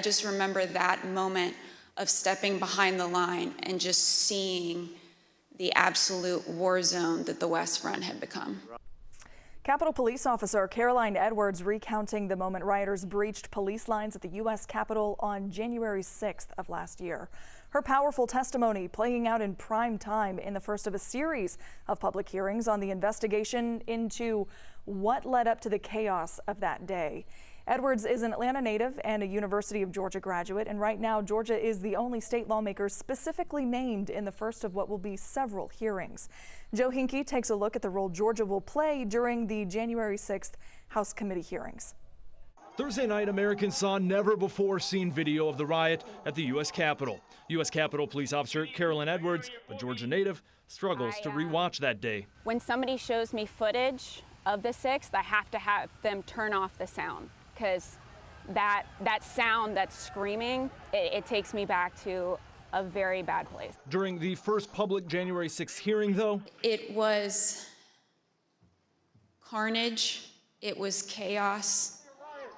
I just remember that moment of stepping behind the line and just seeing the absolute war zone that the West Front had become. Capitol Police Officer Caroline Edwards recounting the moment rioters breached police lines at the U.S. Capitol on January 6th of last year. Her powerful testimony playing out in prime time in the first of a series of public hearings on the investigation into what led up to the chaos of that day. Edwards is an Atlanta native and a University of Georgia graduate, and right now Georgia is the only state lawmaker specifically named in the first of what will be several hearings. Joe Hinkie takes a look at the role Georgia will play during the January 6th House Committee hearings. Thursday night, Americans saw never-before-seen video of the riot at the U.S. Capitol. U.S. Capitol Police Officer Carolyn Edwards, a Georgia native, struggles to rewatch that day. When somebody shows me footage of the 6th, I have to have them turn off the sound, because that sound that's screaming, it takes me back to a very bad place. During the first public January 6th hearing, though, it was carnage. It was chaos.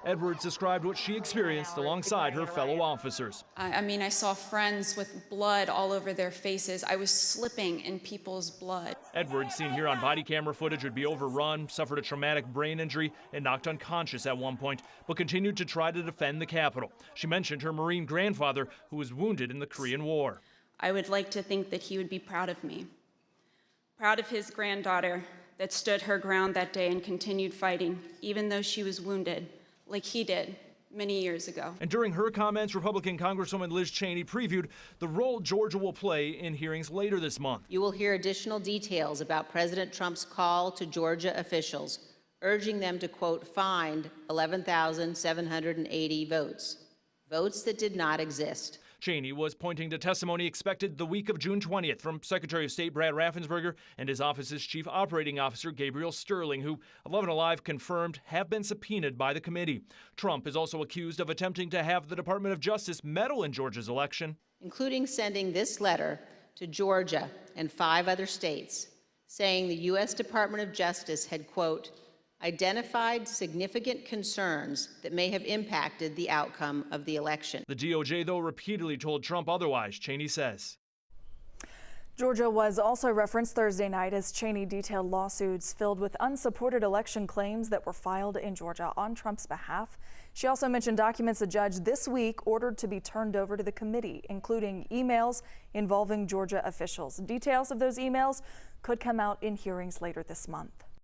Edwards described what she experienced alongside her fellow officers. I mean, I saw friends with blood all over their faces. I was slipping in people's blood. Edwards, seen here on body camera footage, would be overrun, suffered a traumatic brain injury, and knocked unconscious at one point, but continued to try to defend the Capitol. She mentioned her Marine grandfather, who was wounded in the Korean War. I would like to think that he would be proud of me, proud of his granddaughter that stood her ground that day and continued fighting, even though she was wounded, like he did many years ago. And during her comments, Republican Congresswoman Liz Cheney previewed the role Georgia will play in hearings later this month. You will hear additional details about President Trump's call to Georgia officials, urging them to, quote, find 11,780 votes that did not exist. Cheney was pointing to testimony expected the week of June 20th from Secretary of State Brad Raffensperger and his office's Chief Operating Officer Gabriel Sterling, who 11 Alive confirmed have been subpoenaed by the committee. Trump is also accused of attempting to have the Department of Justice meddle in Georgia's election, including sending this letter to Georgia and 5 other states, saying the U.S. Department of Justice had, quote, identified significant concerns that may have impacted the outcome of the election. The DOJ, though, repeatedly told Trump otherwise, Cheney says. Georgia was also referenced Thursday night as Cheney detailed lawsuits filled with unsupported election claims that were filed in Georgia on Trump's behalf. She also mentioned documents a judge this week ordered to be turned over to the committee, including emails involving Georgia officials. Details of those emails could come out in hearings later this month.